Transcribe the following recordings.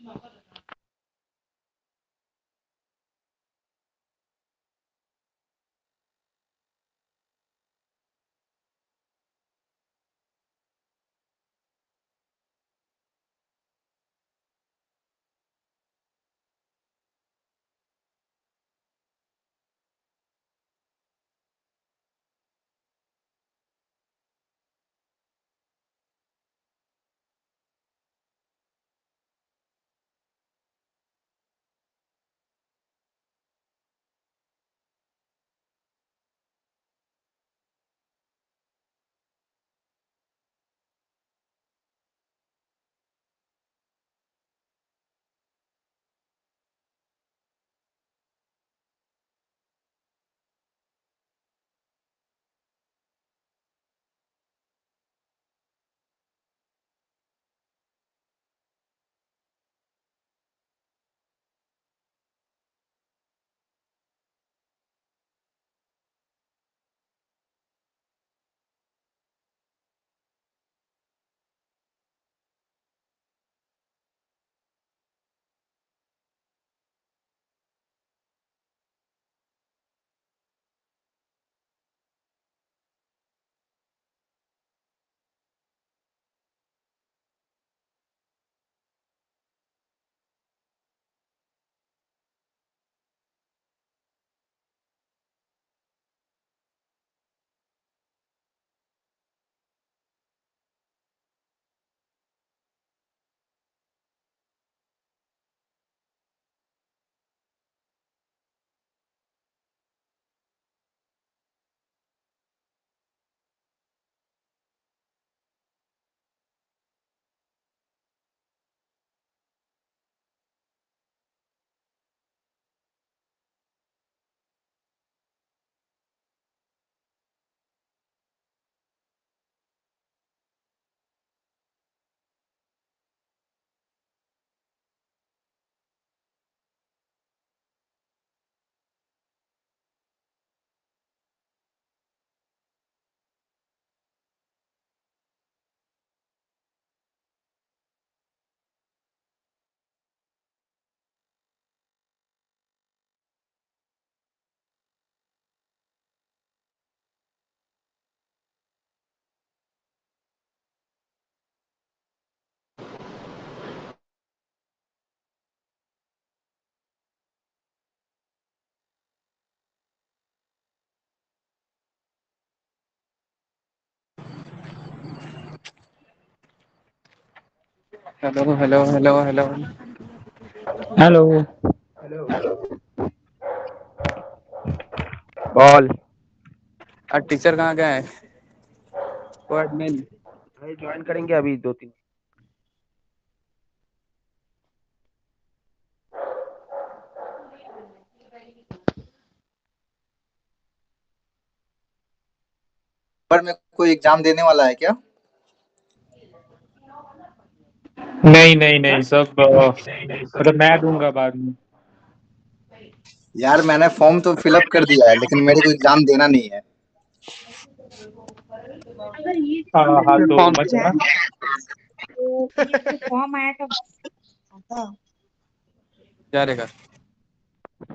Hello hello hello hello hello ball. Teacher कहाँ गए? वो एडमिन ज्वाइन करेंगे अभी 2-3। पर में कोई एग्जाम देने वाला है क्या? नहीं नहीं नहीं, सब मतलब मैं दूंगा बाद में। यार मैंने फॉर्म तो फिलअप कर दिया है लेकिन मेरे को एग्जाम देना नहीं है। अगर ये हाँ तो फॉर्म मत जाना। तो ये जो फॉर्म आया था क्या रहेगा?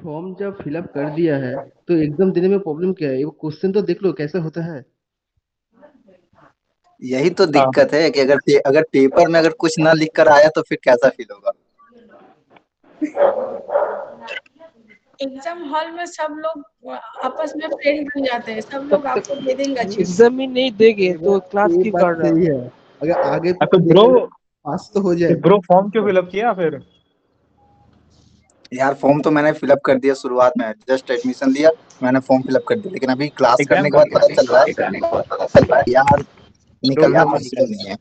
फॉर्म जब फिलअप कर दिया है तो एग्जाम देने में प्रॉब्लम क्या है? वो क्वेश्चन तो देख लो कैसे होता है। यही तो दिक्कत है कि अगर पेपर में अगर कुछ ना लिख कर आया तो फिर कैसा फील होगा। एग्जाम हॉल में सब लोग आपस में फ्रेंड बन जाते हैं, सब लोग आपको दे देंगे अच्छे से। एग्जाम ही नहीं देंगे तो क्लास ये की बात कर रहा सही है। है। अगर आगे तो पीछे ब्रो देकर पास तो हो जाए। फॉर्म क्यों फिलअप किया फिर? यार फॉर्म तो मैंने फिलअप कर दिया शुरुआत में, जस्ट एडमिशन लिया, मैंने फॉर्म फिलअप कर दिया, लेकिन अभी क्लास एग्जाम करने के का बाद पता चल रहा है कि यार ब्रो निकलना पॉसिबल नहीं है।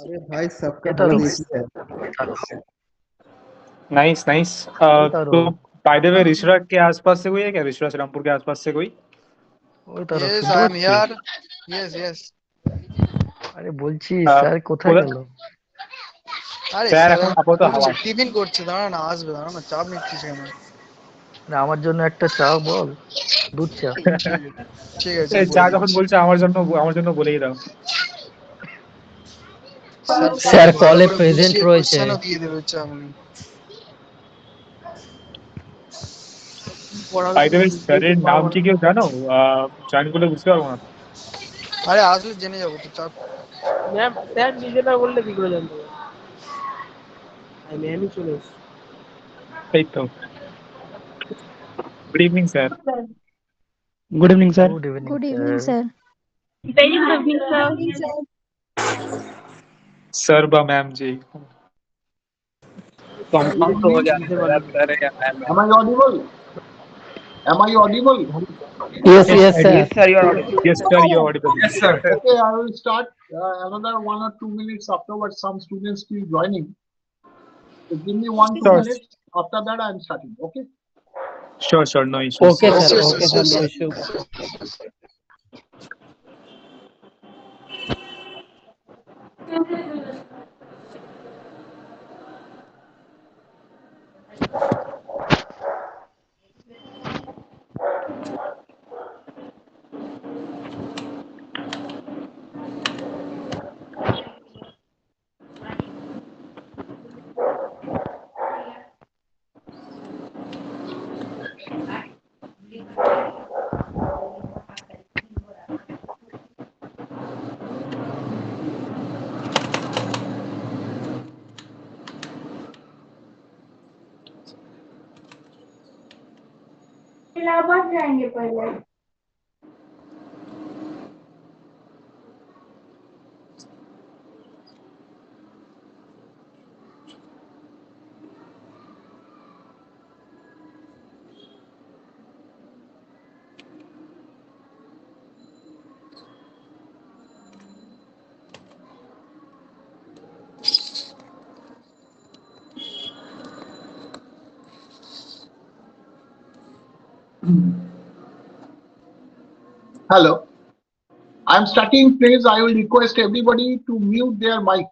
अरे भाई सबका এটা हाल রোগ एक ही है। Nice nice. ওইটা तो রোগ बाय द वे ऋषरा के आसपास से कोई है क्या? ऋषरा श्रीरामपुर के आसपास से कोई? ওইটা রোগ Yes, শুনতে I am পাচ্ছিস? here. Yes, yes. আরে বলছি আহ, স্যার কোথায় কোথা- গেল? আরে স্যার স্যার এখন আপাতত বলছে হাওয়ায়। টিফিন করছে, দাঁড়া না, আসবে, দাঁড়া না, চাপ নিচ্ছিস কেন? আরে আমার জন্য একটা চা বল, দুধ চা। ঠিক আছে এই চা বলে যখন দিচ্ছি। বলছে আমার জন্য বলেই দাও। স্যার কলে প্রেজেন্ট রয়েছে। কোশ্চেনও দিয়ে দেবে চামনি পড়াবে বাই দ্য ওয়ে বুঝতেই স্যারের তো নাম পারবো কি না। কেউ জানো? জয়েন করলে বুঝতে পারবো না। আরে আসলে জেনে যাবো তো চাপ। ম্যাম স্যার নিজে না বললে কি করে জানতে পারবে? ম্যামই চলে এসছে। এই তো। Good evening sir. Good evening, sir. Good evening Good evening, sir. sir. Very good evening, sir. Sir বা ম্যাম জি। कंफर्म तो हो जाने বুঝতে दो यार, পারলাম। सर या मैम है। Am I audible? Am I audible? Yes, Yes, yes, sir. Yes, sir, you are audible. yes sir, you are audible. Yes sir. Okay, I will start another 1 or 2 minutes afterwards. Some students still joining. So give me 1 2 Sure. minutes. After that, I am starting. Okay. Sure, no issues. Okay, Yes, sir. yes, Okay, yes, sir. yes. No issue. Allahabad जाएंगे पहले। Hello. I am starting. Please, I will request everybody to mute their mic,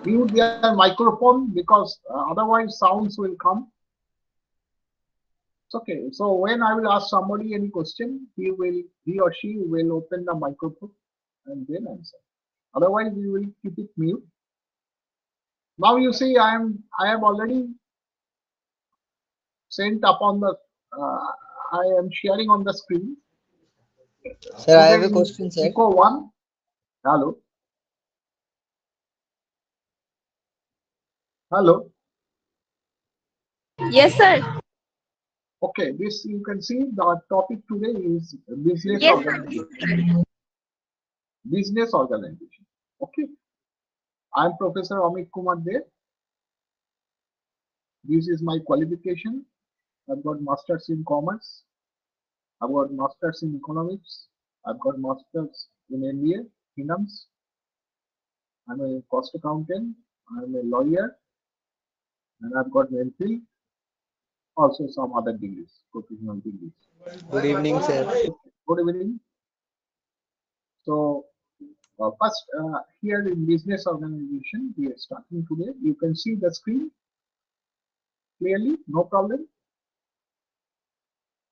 mute their microphone because otherwise sounds will come. It's okay. So when I will ask somebody any question, he or she will open the microphone and then answer. Otherwise, we will keep it mute. Now you see, I have already sent upon the. I am sharing on the screen. Sir, I have Today a question, sir. ECO-01. Hello. Hello. Yes, sir. Okay, this you can see the topic today is business Yes, organization. Business organization. Okay. I am Professor Amit Kumar Dev. This is my qualification. I've got masters in commerce. I've got masters in economics. I've got masters in MBA, finance. I'm a cost accountant. I'm a lawyer, and I've got MPhil. Also some other degrees, professional degrees. Good evening, sir. Good evening. So first, here in business organization, we are starting today. You can see the screen clearly, no problem.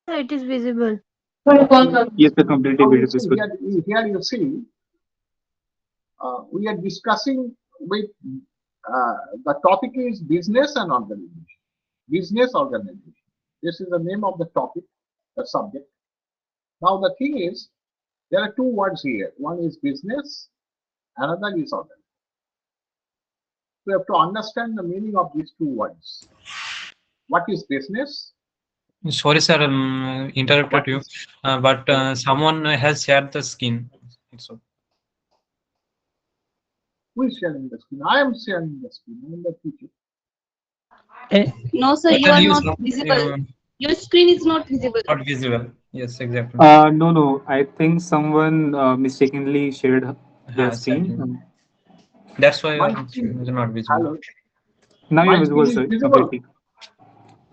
It is visible. Yes, sir, completely Now you see, visible. here you see, we are discussing with the topic is business and organization. Business organization. This is the name of the topic, the subject. Now the thing is, there are two words here. One is business, another is organization. We have to understand the meaning of these two words. What is business? Sorry, sir, interrupted What you, is but someone has shared the screen. So, who is sharing the screen? I am sharing the screen. I am the teacher. No, sir, you are not visible. Your screen is not visible. not visible. Yes, exactly. No, I think someone mistakenly shared their screen. Exactly. That's why My your screen, screen is not visible. hello. Now you're My visible, screen is sir, visible. completely.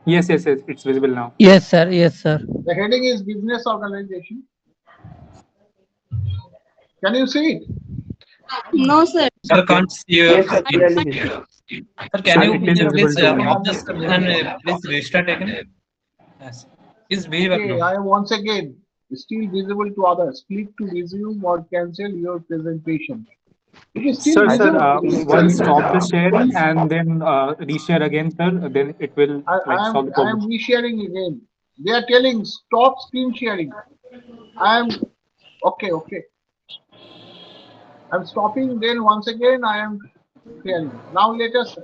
Yes, it's visible now. Yes, sir. Yes, sir. The heading is business organization. Can you see it? No, sir. Sir, can't see your Yes, sir, screen. clearly visible. Sir, can Sir, you it is visible please to me. off the screen and please restart again? Yes. Is visible Okay, now. I am once again still visible to others. Click to resume or cancel your presentation. It is still Sir, visible. once stop the sharing and then reshare again, sir, then it will like solve the I am problem. resharing again. They are telling stop screen sharing. I am okay. I'm stopping. Then once again I am sharing. Now let us.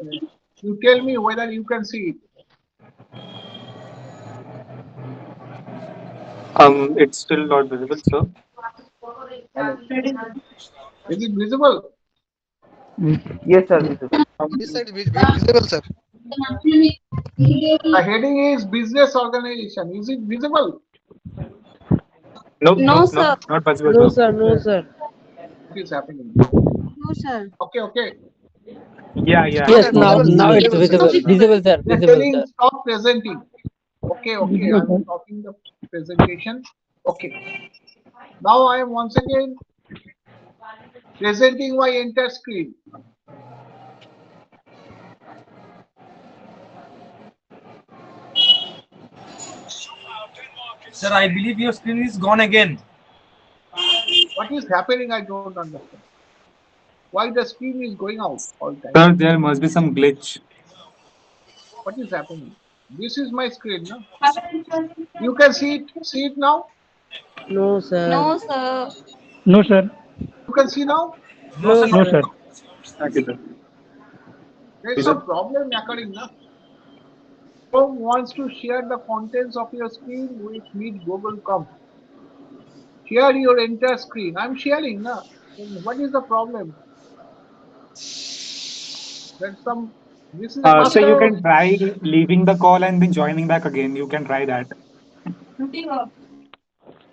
You tell me whether you can see it. It's still not visible, sir. Hello. Is it visible? Yes, sir. Visible. This side visible, sir. The heading is business organization. Is it visible? Nope, No, nope, sir. nope, not possible, No, sir. sir. No, sir. What is happening? No, sir. Okay. Yeah, yeah, Not Yes, it's visible, not now visible. it's visible, sir. visible. Visible, sir. They are Visible, telling sir. stop presenting. Okay. Visible, I'm sir. stopping the presentation. Okay. Now I am once again presenting my entire screen. Sir, I believe your screen is gone again. What is happening? I don't understand. Why the screen is going out all the time? Sir, there must be some glitch. What is happening? This is my screen, no? You can see it. See it now. No, sir. No, sir. No, sir. You can see now. No, No, sir, No, not. sir. sir. Okay, sir. There is Is it? some problem occurring, no? Chrome wants to share the contents of your screen with Meet Google Com. Share your entire screen. I'm sharing, no? What is the problem? There's some. This is the first So time you can try leaving the call and then joining back again. You can try that.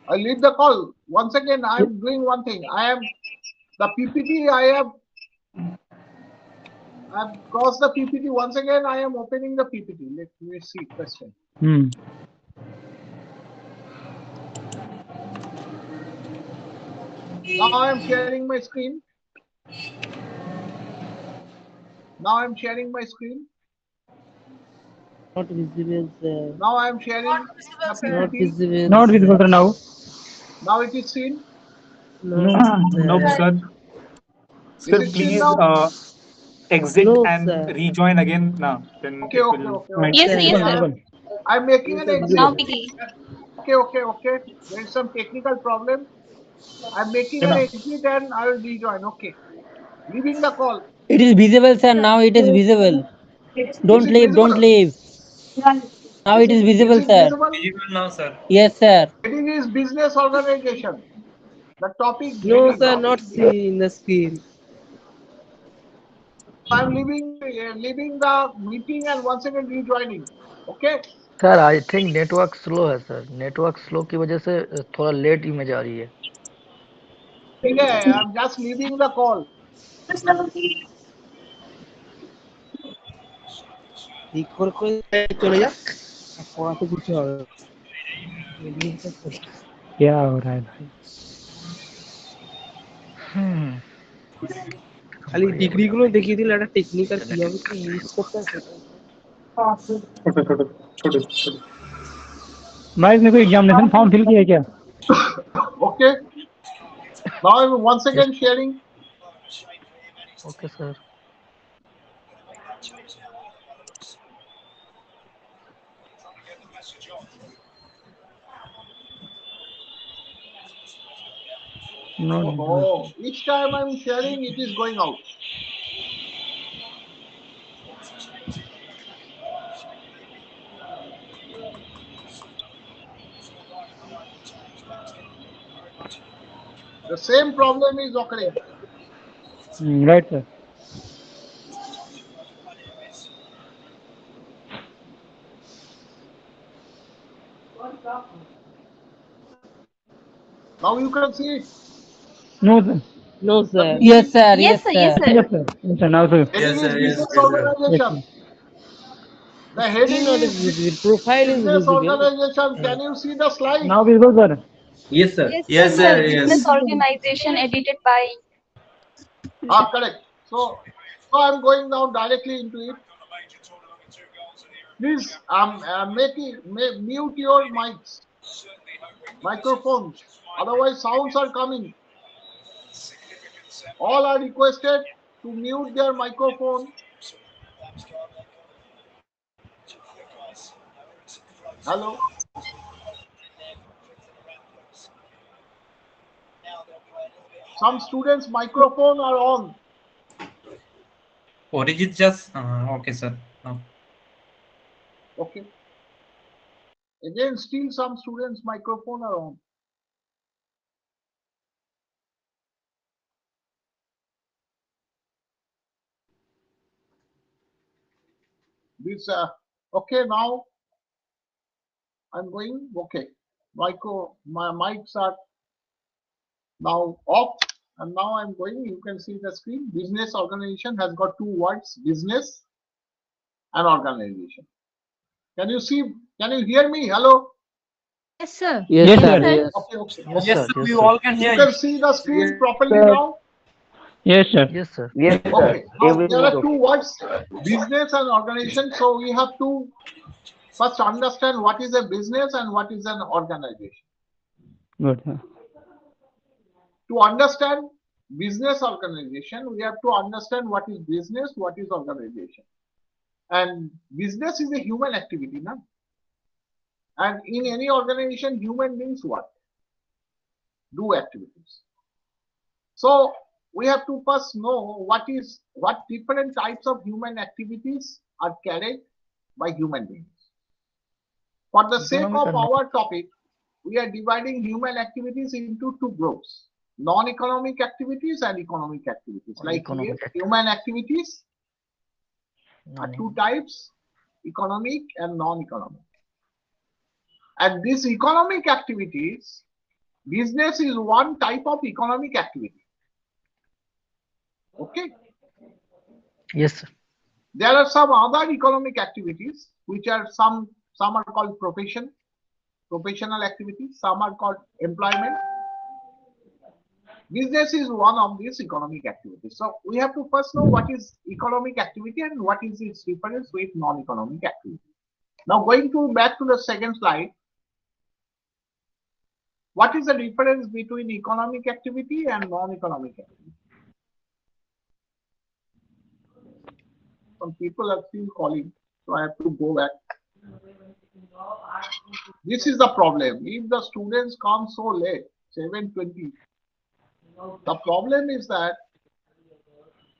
I leave the call. Once again, I'm doing one thing. I am the PPT. I've crossed the PPT. Once again, I am opening the PPT. Let me see question. Hmm. Now I am sharing my screen. Now I am sharing my screen. Not visible, sir. Now I am sharing the Not PPT. visible, Not sir. visible, sir, now. Now it is seen. No, No. Nope, sir. sir. Is Sir, it seen please now? exit No, and sir. rejoin again now. Then Okay, it okay, will okay, Right. okay. Yes, Sir, yes, Visible, sir. visible. I'm making yes, an sir. exit. Now Visible. begin. Okay, okay, okay. There is some technical problem. I'm making you an know. exit and I will rejoin. Okay. Leaving the call. It is visible, sir. Now it is visible. Is Don't it leave, don't visible? leave. Now it is Is visible, it sir. visible? Visible now, sir. Yes, sir. Heading is business organization. The topic No, heading. sir. Not see in the screen. I'm leaving the meeting and once again rejoining. Okay. Sir I think network slow है sir, network slow की वजह से थोड़ा late image आ रही है। ठीक है. I'm just leaving the call. ঠিক করে চলে যা পড়াতে কিছু হবে না। क्या हो रहा है भाई? খালি ডিগ্রি গুলো দেখিয়ে দিলে একটা টেকনিক্যাল কিভাবে কি ইউজ করতে হয় সেটা। छोटे छोटे छोटे छोटे। भाई इसने कोई एग्जामिनेशन फॉर्म फिल किया है क्या? Okay. Now I'm once again sharing. Okay sir. Not visible. Oh, each time I'm sharing, it is going out. The same problem is occurring. Right, sir. Now you can see it. No, sir. No, The sir. Yes, PPT sir. Yes, Yes, sir. Yes, sir. sir. Yes, sir. Yes, sir. Now, sir. heading Yes, is sir. Yes, business yes, sir. Yes, organization. sir. The Screen heading not is is visible. Profile is business visible. organization. Can you see the slide? Now visible, sir. Yes, sir. Yes, Yes, yes, sir. sir. Heading Business is Yes. organization edited by. correct. So I'm going now directly into it. Please mute your microphones. Otherwise sounds are coming. All are requested to mute their microphone. Hello. Some students' microphone are on. Origin just okay, sir. No. Okay. Again, still some students' microphone are on. This okay, now I'm going. Okay, my mics are now off, and now I'm going. You can see the screen. Business organization has got two words: business and organization. Can you see? Can you hear me? Hello. Yes, sir. Yes, sir. Yes. Okay, okay. Yes, Yes, sir. sir. Yes, We sir. all can hear You you. can see the screen properly sir. now. Yes, sir. Yes, sir. Okay. Now there are two words: business and organization. So we have to first understand what is a business and what is an organization. Good, sir. To understand business organization, we have to understand what is business, what is organization. And business is a human activity, no? And in any organization, human beings what? Do activities. So we have to first know what different types of human activities are carried by human beings. For the sake Economic of and our topic, we are dividing human activities into two groups: non-economic activities and economic activities. Like economic here, activity. human activities are two Non-economic. types: economic and non-economic. And these economic activities, business is one type of economic activity. Okay. Yes, sir. There are some other economic activities which are some are called professional activities, some are called employment. Business is one of these economic activities. So we have to first know what is economic activity and what is its difference with non-economic activity. Now going back to the second slide, what is the difference between economic activity and non-economic activity? Some people are still calling, so I have to go back. This is the problem. If the students come so late, 7:20, the problem is that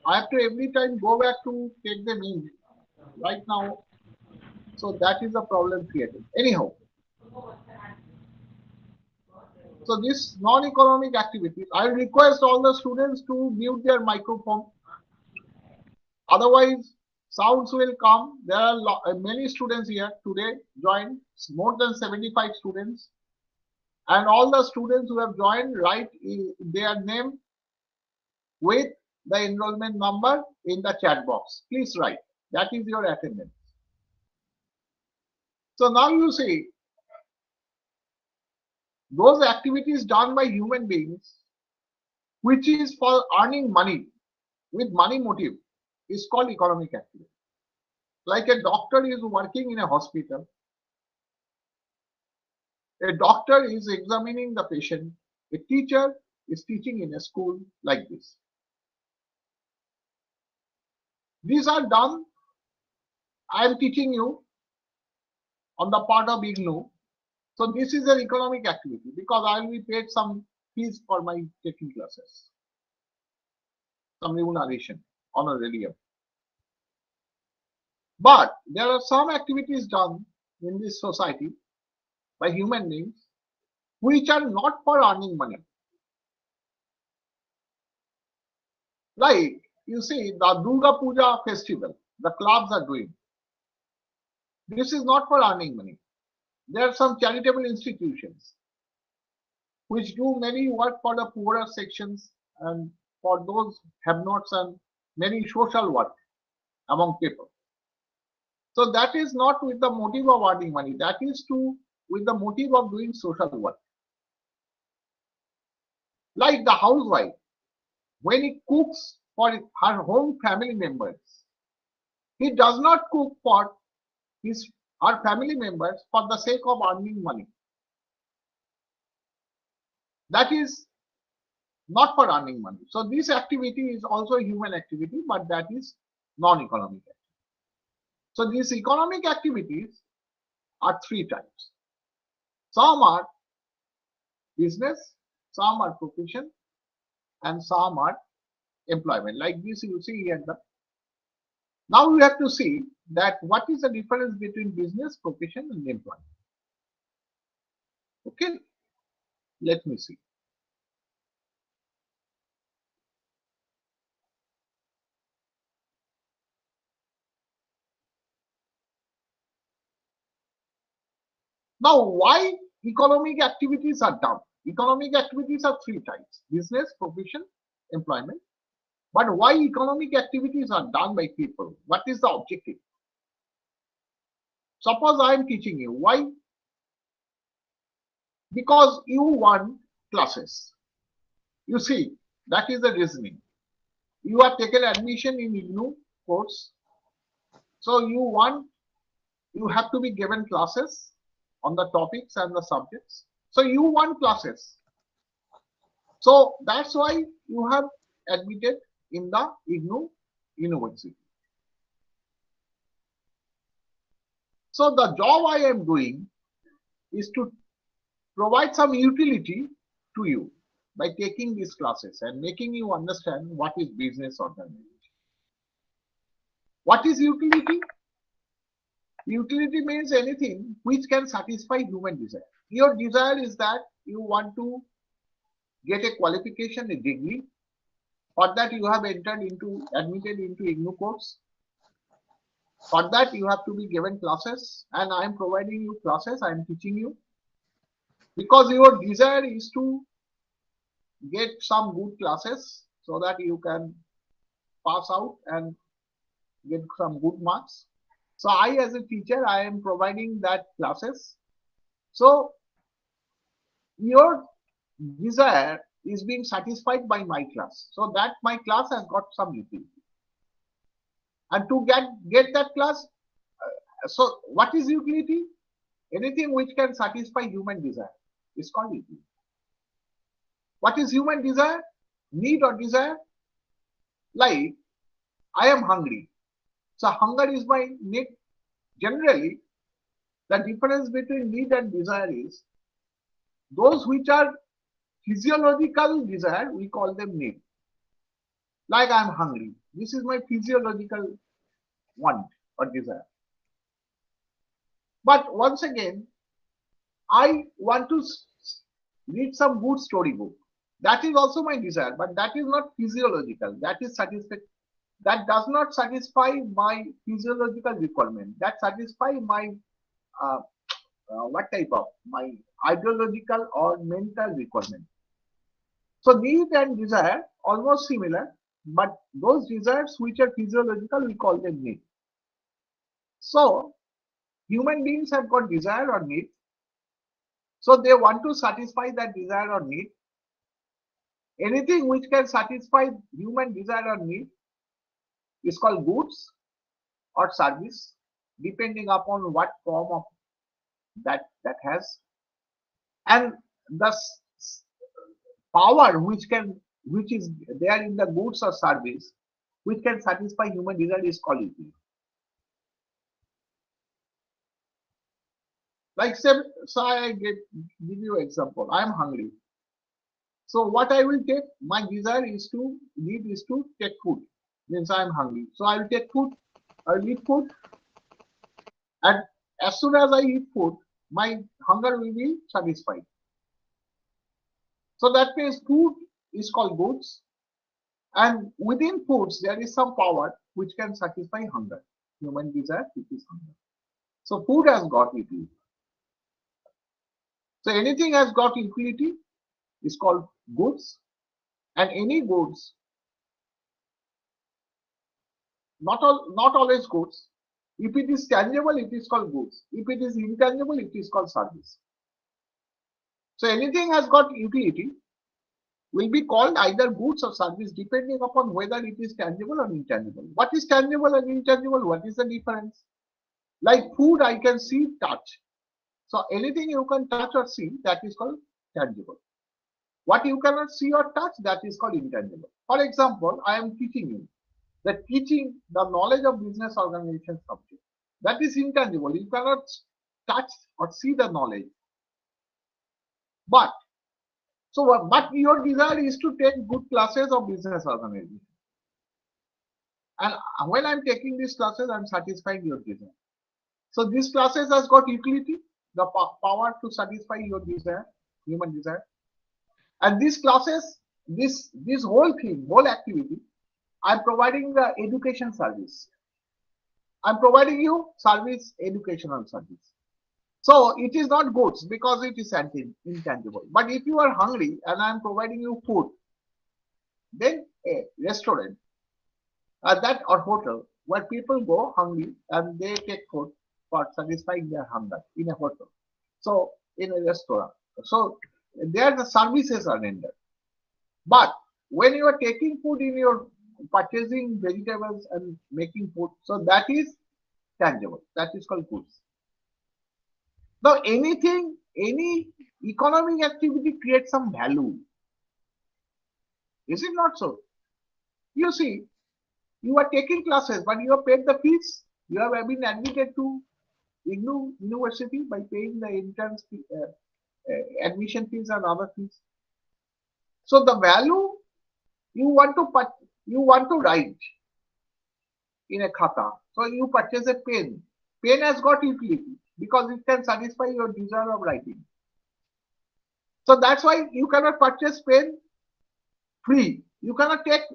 I have to every time go back to take them in right now. So that is the problem created. Anyhow, so this non-economic activities, I request all the students to mute their microphone. Otherwise, sounds will come. There are many students here today joined, more than 75 students. And all the students who have joined, write their name with the enrollment number in the chat box. Please write. That is your attendance. So now you see, those activities done by human beings, which is for earning money with money motive, is called economic activity. Like a doctor is working in a hospital, a doctor is examining the patient, a teacher is teaching in a school like this. These are done. I am teaching you on the part of IGNOU. So this is an economic activity because I will be paid some fees for my taking classes, some remuneration, honorarium. But there are some activities done in this society by human beings which are not for earning money. Like you see the Durga Puja festival, the clubs are doing. This is not for earning money. There are some charitable institutions which do many work for the poorer sections and for those have-nots and many social work among people. So that is not with the motive of earning money. That is with the motive of doing social work. Like the housewife, when he cooks for her home family members, he does not cook for her family members for the sake of earning money. That is, not for earning money. So this activity is also a human activity, but that is non-economic activity. So these economic activities are three types. Some are business, some are profession, and some are employment. Like this you see here. Now we have to see that what is the difference between business, profession, and employment. Okay, let me see. Now, why economic activities are done? Economic activities are three types: business, profession, employment. But why economic activities are done by people? What is the objective? Suppose I am teaching you. Why? Because you want classes. You see, that is the reasoning. You have taken admission in IGNOU course. So you have to be given classes on the topics and the subjects. So you want classes. So that's why you have admitted in the IGNOU University. So the job I am doing is to provide some utility to you by taking these classes and making you understand what is business organization. What is utility? Utility means anything which can satisfy human desire. Your desire is that you want to get a qualification, a degree. For that you have admitted into IGNOU course. For that you have to be given classes, and I am providing you classes, I am teaching you. Because your desire is to get some good classes so that you can pass out and get some good marks. So I, as a teacher, I am providing that classes. So your desire is being satisfied by my class. So that my class has got some utility. And to get that class, so what is utility? Anything which can satisfy human desire is called utility. What is human desire? Need or desire? Like, I am hungry. So hunger is my need. Generally, the difference between need and desire is those which are physiological desire, we call them need. Like I am hungry. This is my physiological want or desire. But once again, I want to read some good storybook. That is also my desire, but that is not physiological. That is that does not satisfy my physiological requirement. That satisfy my what type of my ideological or mental requirement. So need and desire almost similar, but those desires which are physiological, we call them need. So human beings have got desire or need. So they want to satisfy that desire or need. Anything which can satisfy human desire or need is called goods or service, depending upon what form of that has. And the power which is there in the goods or service which can satisfy human desire is called utility. Like say, so I give you example. I am hungry. So what I will take, my desire is to take food. Means I am hungry. So I will take food, I will eat food, and as soon as I eat food, my hunger will be satisfied. So that means food is called goods, and within foods there is some power which can satisfy hunger, human desire, which is hunger. So food has got utility. So anything has got utility is called goods, and any goods, not always goods. If it is tangible, it is called goods. If it is intangible, it is called service. So anything has got utility will be called either goods or service depending upon whether it is tangible or intangible. What is tangible and intangible? What is the difference? Like food, I can see, touch. So anything you can touch or see, that is called tangible. What you cannot see or touch, that is called intangible. For example, I am teaching you. Teaching the knowledge of business organization subject. That is intangible. You cannot touch or see the knowledge. But your desire is to take good classes of business organization. And when I'm taking these classes, I'm satisfying your desire. So these classes has got utility, the power to satisfy your desire, human desire. And these classes, this whole thing, whole activity, I'm providing the education service. I'm providing you service, educational service. So it is not goods because it is intangible. But if you are hungry and I'm providing you food, then a restaurant that or hotel where people go hungry and they take food for satisfying their hunger in a hotel. So in a restaurant. So there the services are rendered. But when you are taking food in your purchasing vegetables and making food, so that is tangible. That is called goods. Now any economic activity creates some value. Is it not so? You see, you are taking classes, but you have paid the fees. You have been admitted to IGNOU University by paying the entrance fee, admission fees and other fees. So the value you want to write in a khata. So you purchase a pen. Pen has got utility because it can satisfy your desire of writing. So that's why you cannot purchase pen free. You cannot get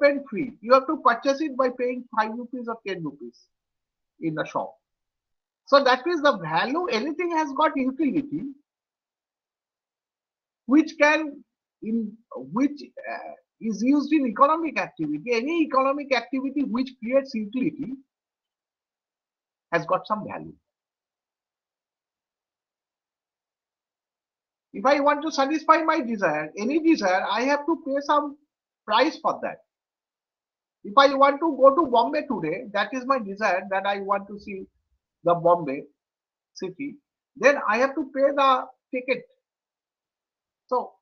pen free. You have to purchase it by paying 5 rupees or 10 rupees in the shop. So that is the value. Anything has got utility, which is used in economic activity. Any economic activity which creates utility has got some value. If I want to satisfy my desire, any desire, I have to pay some price for that. If I want to go to Bombay today, that is my desire that I want to see the Bombay city, then I have to pay the ticket. So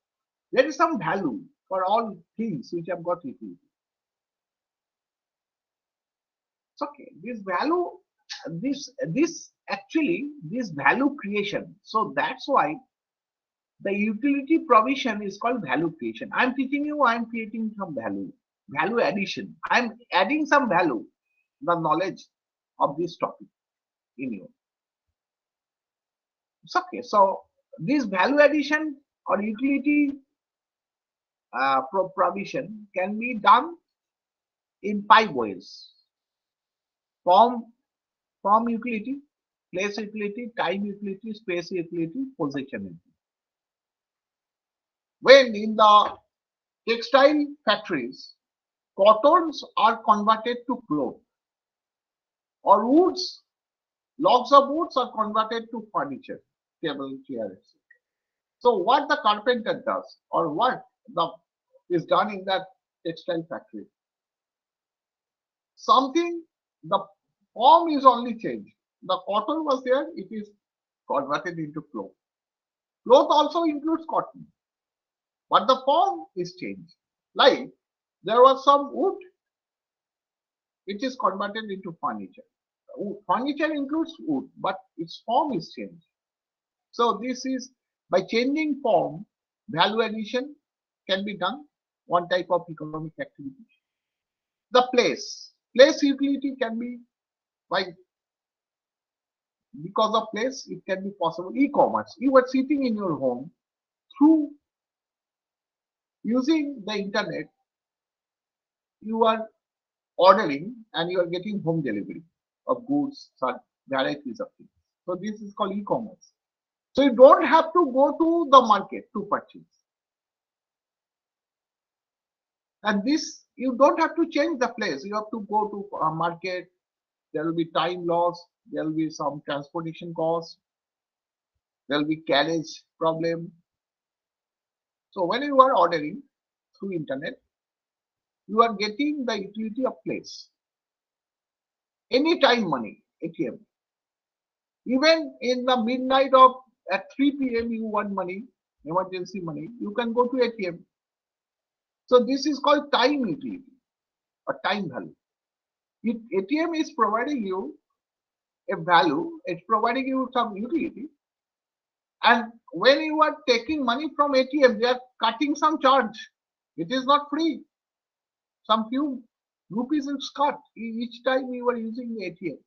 there is some value for all things which have got utility. It's okay. This value, this value creation. So that's why the utility provision is called value creation. I'm teaching you, I'm creating some value addition. I'm adding some value, the knowledge of this topic in you. It's okay. So this value addition or utility provision can be done in 5 ways. Form utility, place utility, time utility, space utility, position utility. When in the textile factories, cottons are converted to cloth, or woods, logs of woods are converted to furniture, table, chair, etc. So what the carpenter does, or what is done in that textile factory, the form is only changed. The cotton was there, it is converted into cloth. Cloth also includes cotton, but the form is changed. Like there was some wood, it is converted into furniture. Furniture includes wood, but its form is changed. So this is by changing form, value addition can be done, one type of economic activity. The place utility can be because of place, it can be possible. E-commerce, you are sitting in your home through using the internet, you are ordering and you are getting home delivery of goods, varieties of things. So this is called e-commerce. So you don't have to go to the market to purchase. And this, you don't have to change the place. You have to go to a market. There will be time loss. There will be some transportation cost. There will be carriage problem. So when you are ordering through internet, you are getting the utility of place. Anytime money, ATM. Even in the midnight of at 3 p.m. you want money, emergency money, you can go to ATM. So this is called time utility or time value. If ATM is providing you a value, it's providing you some utility. And when you are taking money from ATM, they are cutting some charge. It is not free. Some few rupees is cut each time you are using the ATM.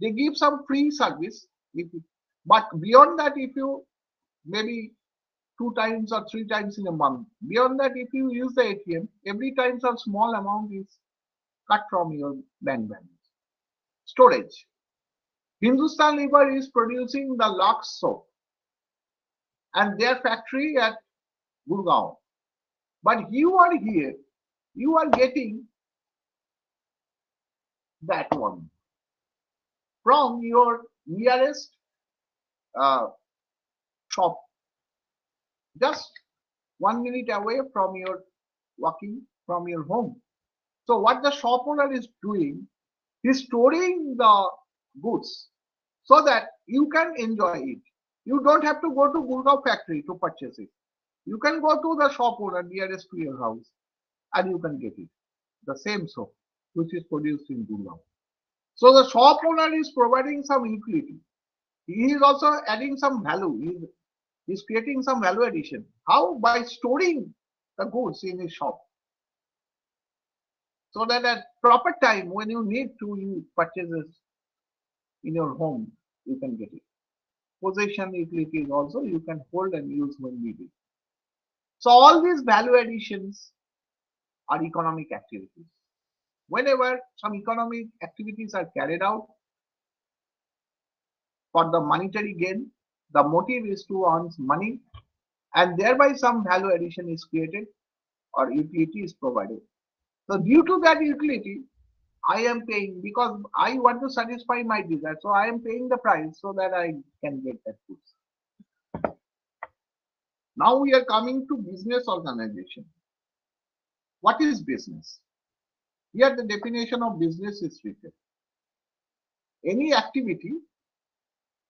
They give some free service. But beyond that, if you maybe 2 times or 3 times in a month, beyond that, if you use the ATM, every time some small amount is cut from your bank balance. Storage. Hindustan Lever is producing the Lux soap and their factory at Gurgaon. But you are here, you are getting that one from your nearest shop, just 1 minute away from your walking from your home. So what the shop owner is doing, he's storing the goods so that you can enjoy it. You don't have to go to Gurgaon factory to purchase it. You can go to the shop owner nearest to your house and you can get it. The same soap which is produced in Gurgaon. So the shop owner is providing some utility. He is also adding some value. He's creating some value addition. How? By storing the goods in his shop. So that at proper time when you need to you purchase it in your home, you can get it. Possession utility is also you can hold and use when needed. So all these value additions are economic activities. Whenever some economic activities are carried out for the monetary gain, the motive is to earn money and thereby some value addition is created or utility is provided. So due to that utility, I am paying because I want to satisfy my desire. So I am paying the price so that I can get that goods. Now we are coming to business organization. What is business? Here the definition of business is written. Any activity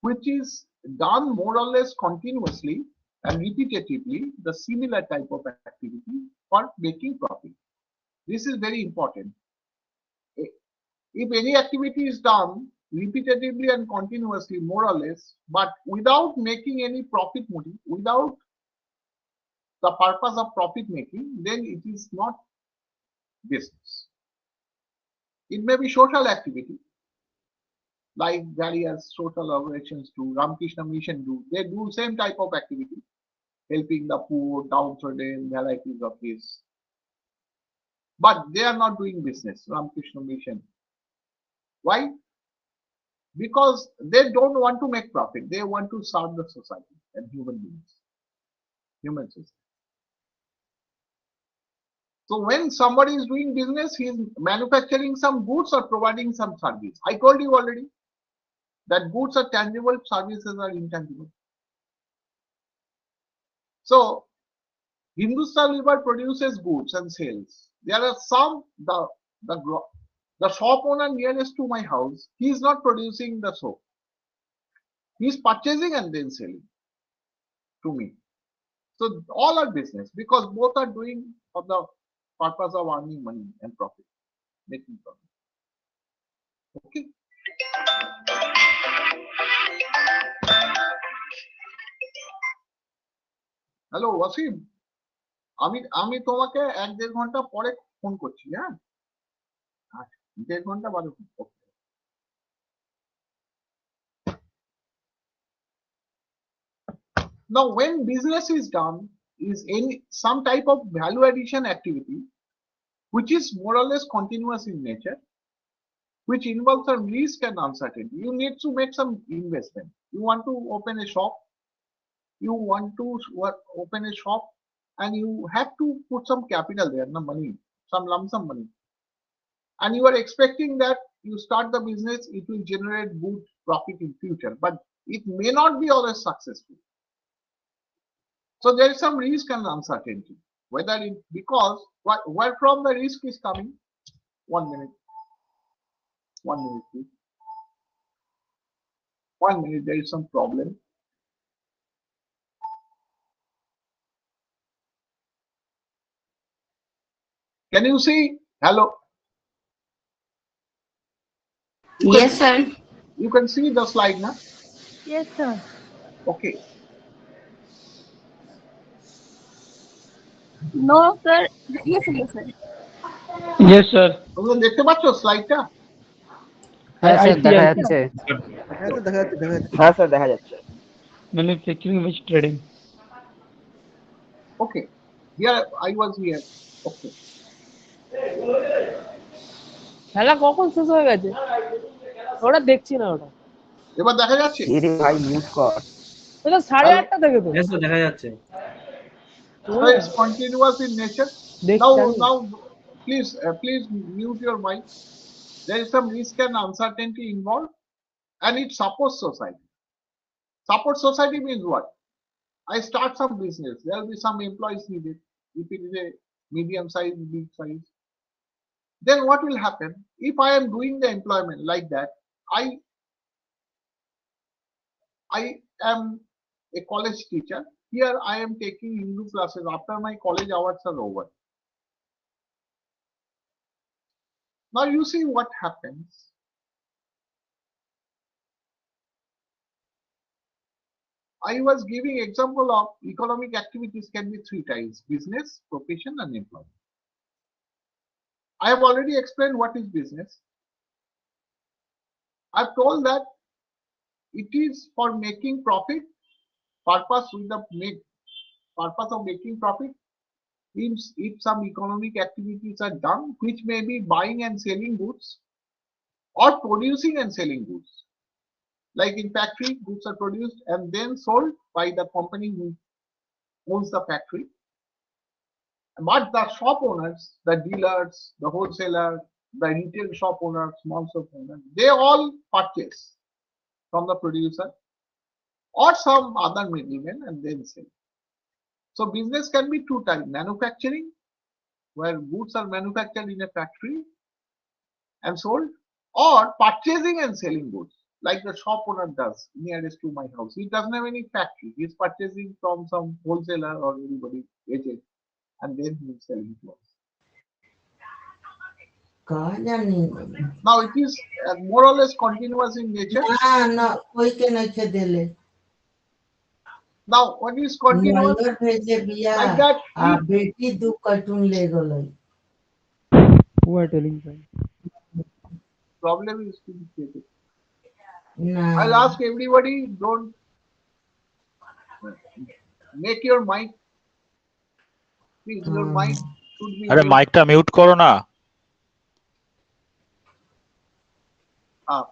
which is done more or less continuously and repetitively, the similar type of activity for making profit. This is very important. If any activity is done repetitively and continuously, more or less, but without making any profit motive, without the purpose of profit making, then it is not business. It may be social activity, like various social organizations do, Ramakrishna Mission do. They do same type of activity, helping the poor, downtrodden, varieties of this. But they are not doing business, Ramakrishna Mission. Why? Because they don't want to make profit. They want to serve the society and human beings, human society. So when somebody is doing business, he is manufacturing some goods or providing some service. I told you already that goods are tangible, services are intangible. So Hindustan Lever produces goods and sells. There are some, the shop owner nearest to my house, he is not producing the soap. He is purchasing and then selling to me. So all are business because both are doing for the purpose of earning money and profit, making profit. Okay. Hello Wasim, আমি তোমাকে 1-1.5 ঘন্টা পরে phone করছি। হ্যাঁ, 1.5 ঘন্টা বাদে phone করছি। Now when business is done is any some type of value addition activity which is more or less continuous in nature, which involves some risk and uncertainty. You need to make some investment. You want to open a shop, and you have to put some capital there, no money, some lump sum money. And you are expecting that you start the business, it will generate good profit in future, but it may not be always successful. So there is some risk and uncertainty. Whether it because where from the risk is coming? 1 minute. 1 minute, please. 1 minute. There is some problem. Can you see? Hello. Yes, sir. You can see the slide now. Yes, sir. Okay. No, sir. Yes, yes, sir. Yes, sir. তোমরা দেখতে পাচ্ছ স্লাইডটা? হ্যাঁ sir দেখা যাচ্ছে। হ্যাঁ sir দেখা যাচ্ছে দেখা যাচ্ছে। হ্যাঁ স্যার দেখা যাচ্ছে। Manufacturing which trading. Okay. Here I was here. Okay. খেলা কখন শেষ হয়ে গেছে? ওটা দেখছি না ওটা। এবার দেখা যাচ্ছে? এরে ভাই মিউট কর। ওটা 8:30 থেকে তো। Yes, sir, দেখা যাচ্ছে। So it's continuous in nature. Now, please mute your mic. There is some risk and uncertainty involved, and it supports society. Support society means what? I start some business. There will be some employees needed. If it is a medium size, big size, then what will happen? If I am doing the employment like that, I am a college teacher. Here I am taking English classes after my college hours are over. Now you see what happens. I was giving example of economic activities can be 3 types: business, profession, and employment. I have already explained what is business. I've told that it is for making profit. Purpose of making profit means if some economic activities are done, which may be buying and selling goods or producing and selling goods. Like in factory, goods are produced and then sold by the company who owns the factory. But the shop owners, the dealers, the wholesalers, the retail shop owners, small shop owners, they all purchase from the producer or some other middleman and then sell. So business can be 2 types: manufacturing, where goods are manufactured in a factory and sold, or purchasing and selling goods, like the shop owner does nearest to my house. He doesn't have any factory. He's purchasing from some wholesaler or anybody agent, and then he's selling to us. Now it is more or less continuous in nature. Now what is continuous? Like that. Who are telling that? Problem is to be created. I'll ask everybody, don't make your mic. Please, your mic should be. আরে মাইকটা mute করো না।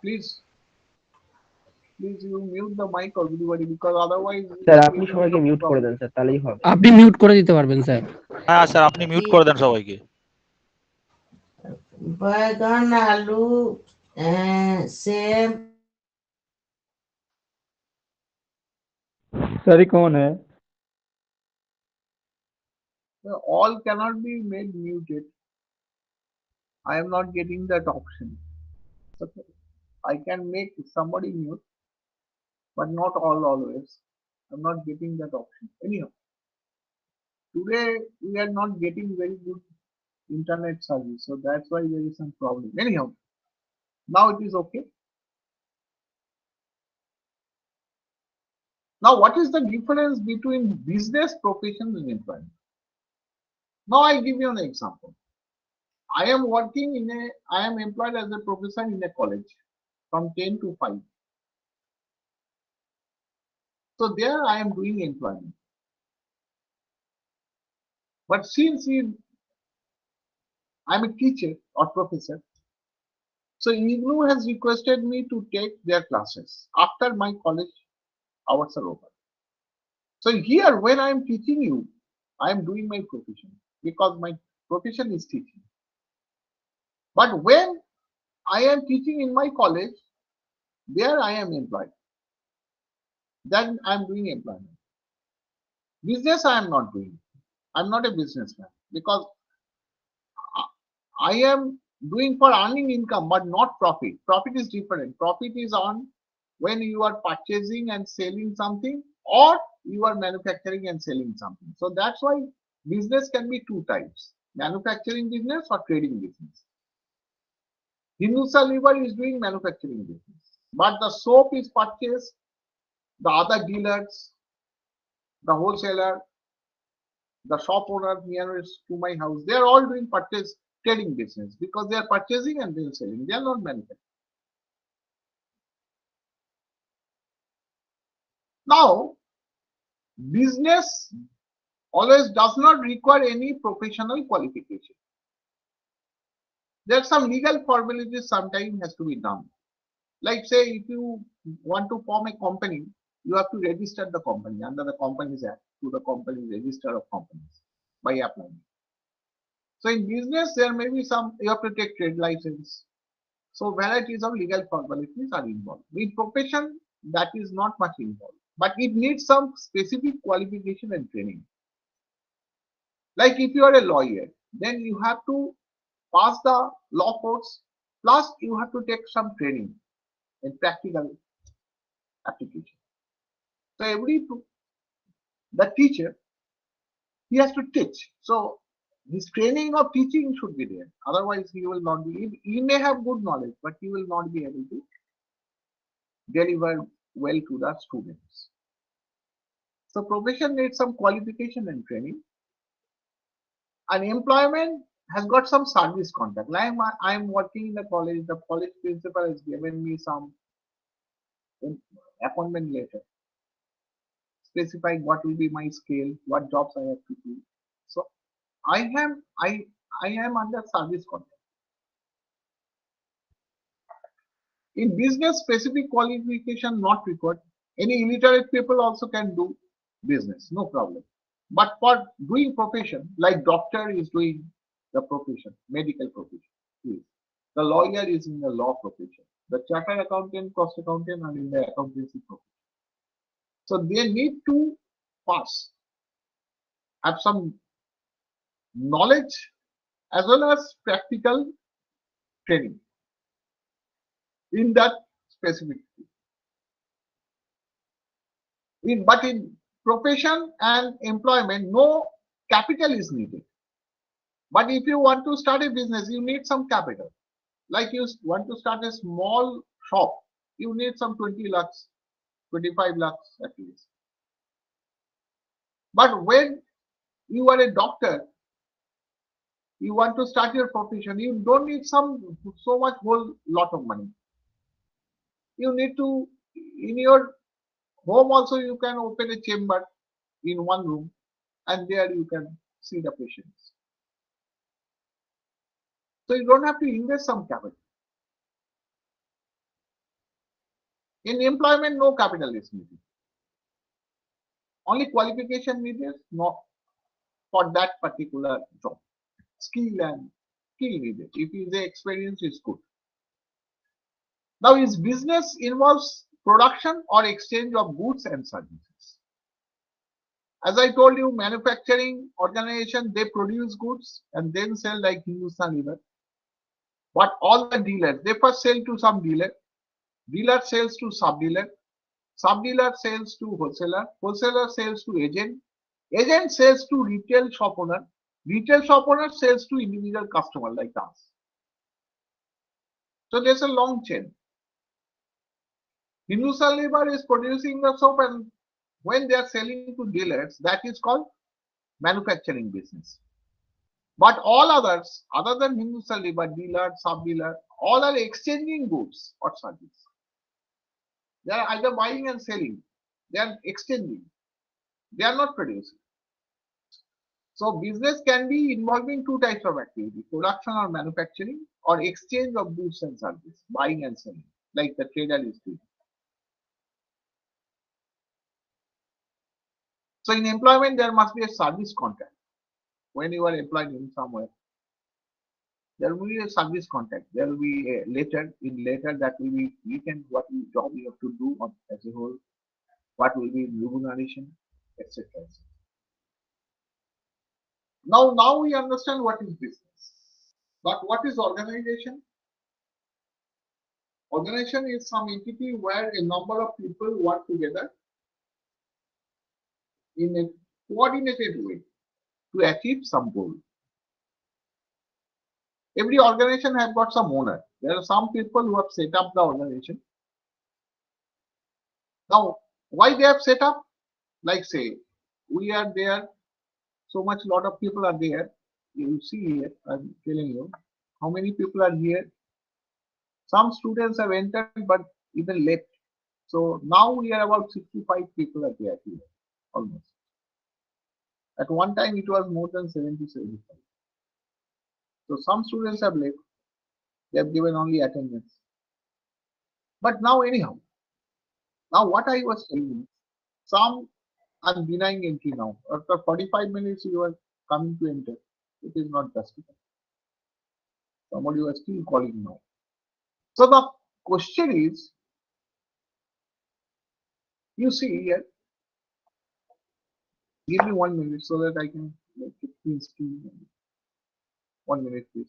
Please you mute the mic or everybody, because otherwise. Sir আপনি সবাইকে mute করে দেন sir, তাহলেই হবে। আপনি মিউট করে দিতে পারবেন স্যার। হ্যাঁ স্যার আপনি মিউট করে দেন সবাইকে। बैगन आलू सेम। सर कौन है? All cannot be made muted. I am not getting that option. Okay. I can make somebody mute, but not all always. I'm not getting that option. Anyhow, today we are not getting very good internet service, so that's why there is some problem. Anyhow, now it is okay. Now, what is the difference between business, profession, and employment? Now, I give you an example. I am employed as a professor in a college from 10 to 5. So there I am doing employment. But since I'm a teacher or professor, so IGNOU has requested me to take their classes after my college hours are over. So here, when I am teaching you, I am doing my profession because my profession is teaching. But when I am teaching in my college, there I am employed. Then I am doing employment. Business I am not doing. I am not a businessman because I am doing for earning income, but not profit. Profit is different. Profit is on when you are purchasing and selling something, or you are manufacturing and selling something. So that's why business can be 2 types: manufacturing business or trading business. Hindustan Lever is doing manufacturing business, but the soap is purchased, the other dealers, the wholesaler, the shop owner nearest to my house, they are all doing purchase trading business because they are purchasing and then selling. They are not manufacturing. Now, business always does not require any professional qualification. There are some legal formalities sometimes has to be done. Like say if you want to form a company, you have to register the company under the Companies Act to the company register of companies by applying. So in business there may be some, you have to take trade license. So varieties of legal formalities are involved. In profession that is not much involved, but it needs some specific qualification and training. Like if you are a lawyer, then you have to pass the law course, plus you have to take some training in practical application. So the teacher, he has to teach. So his training of teaching should be there. Otherwise, he will not be. He may have good knowledge, but he will not be able to deliver well to the students. So profession needs some qualification and training. And employment has got some service contract. Like I'm working in the college principal has given me some appointment letter specifying what will be my scale, what jobs I have to do. So I am under service contract. In business, specific qualification not required. Any illiterate people also can do business, no problem. But for doing profession, like doctor is doing the profession, medical profession. The lawyer is in the law profession. The chartered accountant, cost accountant are in the accountancy profession. So they need to have some knowledge as well as practical training in that specific field. But in profession and employment, no capital is needed. But if you want to start a business, you need some capital. Like you want to start a small shop, you need some 20 lakhs, 25 lakhs at least. But when you are a doctor, you want to start your profession, you don't need so much whole lot of money. You need to, in your home also you can open a chamber in one room and there you can see the patients. So you don't have to invest some capital. In employment, no capital is needed. Only qualification needed for that particular job. Skill needed. If the experience is good. Now, is business involves production or exchange of goods and services? As I told you, manufacturing organization, they produce goods and then sell like Hindustan Lever. But all the dealers, they first sell to some dealer. Dealer sells to sub-dealer. Sub-dealer sells to wholesaler. Wholesaler sells to agent. Agent sells to retail shop owner. Retail shop owner sells to individual customer like us. So there's a long chain. Hindustan Lever is producing the soap and when they are selling to dealers, that is called manufacturing business. But all others, other than Hindustan Lever, dealer, sub-dealer, all are exchanging goods or service. They are either buying and selling. They are exchanging. They are not producing. So business can be involving two types of activity, production or manufacturing or exchange of goods and services, buying and selling, like the trader is doing. So in employment, there must be a service contract. When you are employed in somewhere, there will be a service contract. There will be a letter. In letter that will be written what job you have to do as a whole, what will be remuneration, etc. Now we understand what is business. But what is organization? Organization is some entity where a number of people work together in a coordinated way to achieve some goal. Every organization has got some owner. There are some people who have set up the organization. Now, why they have set up? Like say, we are there, so much lot of people are there. You see here, I'm telling you, how many people are here. Some students have entered but even left. So now we are about 65 people are there here, almost. At one time it was more than 70, 75. So some students have left. They have given only attendance. But now anyhow, now what I was saying, some are denying entry now. After 45 minutes you are coming to enter. It is not justified. Somebody was still calling now. So the question is, you see here, give me 1 minute so that I can make it clean screen. 1 minute, please.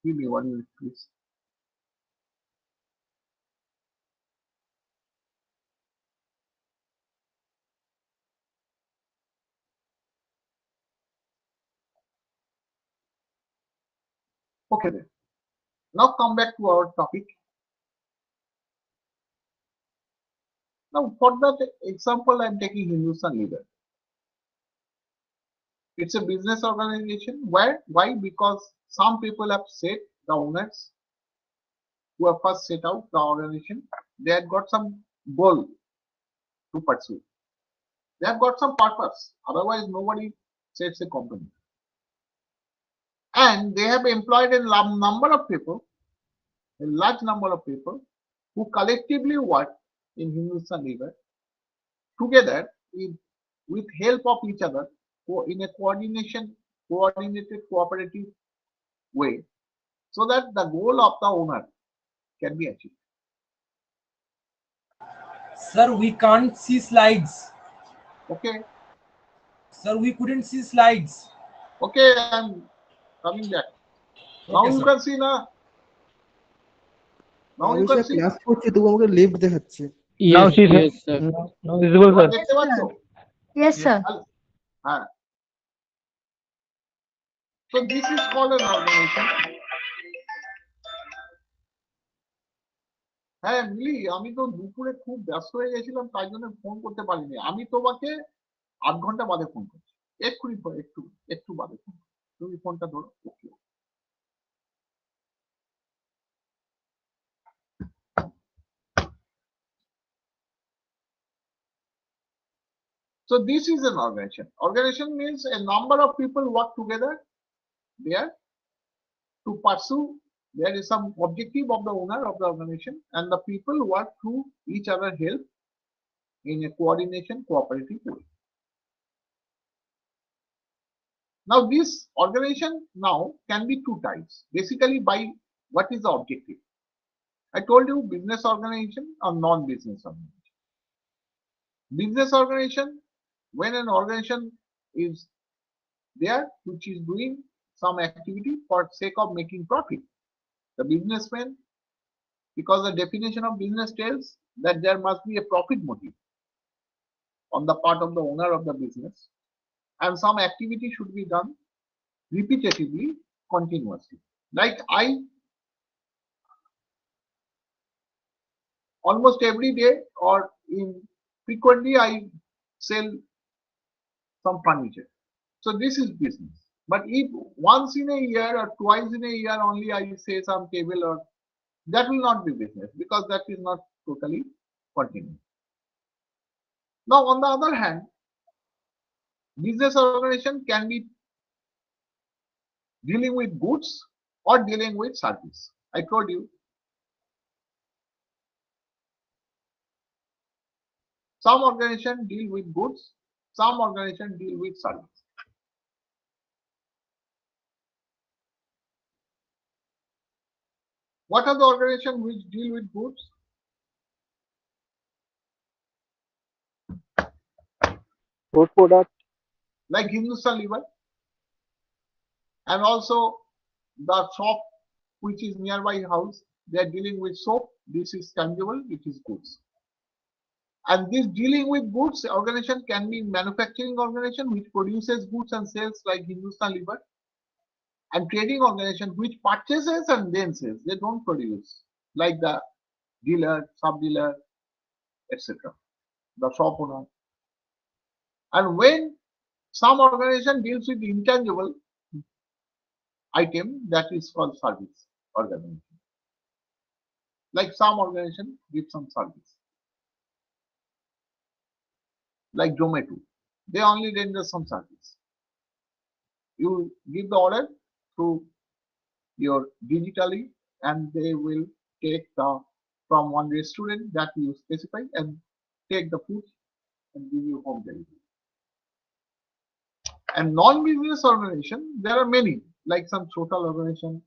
Give me 1 minute, please. Okay then. Now come back to our topic. Now for that example, I am taking Hindustan Lever. It's a business organization. Why? Because some people have said, the owners who have first set out the organization, they had got some goal to pursue. They have got some purpose. Otherwise, nobody sets a company. And they have employed a number of people, a large number of people, who collectively work in Hindustan Lever together with help of each other in a coordinated, cooperative way, so that the goal of the owner can be achieved. Sir, we can't see slides. Okay. Sir, we couldn't see slides. Okay, I'm coming back. Now you can see now. Now you can see. Class করছি তবু আমাকে left দেখাচ্ছে। Now see, sir. Now visible, sir. দেখতে পাচ্ছো? Yes, sir. হ্যাঁ। So this is called an organization. হ্যাঁ মিলি, আমি তো দুপুরে খুব ব্যস্ত হয়ে গেছিলাম, তাই জন্য ফোন করতে পারিনি। আমি তোমাকে 8 ঘন্টা বাদে ফোন করছি। এক্ষুনি একটু বাদে ফোন। তুমি ফোনটা ধরো। ওকে। So this is an organization. Organization means a number of people work together there to pursue. There is some objective of the owner of the organization, and the people work through each other help in a coordination, cooperative way. Now this organization now can be two types. Basically, by what is the objective? I told you business organization or non-business organization. Business organization, when an organization is there which is doing some activity for sake of making profit. The businessman, because the definition of business tells that there must be a profit motive on the part of the owner of the business, and some activity should be done repetitively, continuously. Like I almost every day or in frequently I sell some furniture. So this is business. But if once in a year or twice in a year only I say some table, or that will not be business, because that is not totally continuous. Now on the other hand, business organization can be dealing with goods or dealing with service. I told you. Some organization deal with goods, some organization deal with service. What are the organizations which deal with goods? Food product. Like Hindustan Lever, and also the shop which is nearby house, they are dealing with soap. This is tangible, it is goods. And this dealing with goods organization can be manufacturing organization which produces goods and sells like Hindustan Lever, and trading organization which purchases and then sells. They don't produce like the dealer, sub-dealer, etc. The shop owner. And when some organization deals with intangible item, that is called service organization. Like some organization give some service. Like Zomato, they only render some service. You give the order through your digitally, and they will take the from one restaurant that you specify and take the food and give you home delivery. And non-business organization, there are many, like some social organization,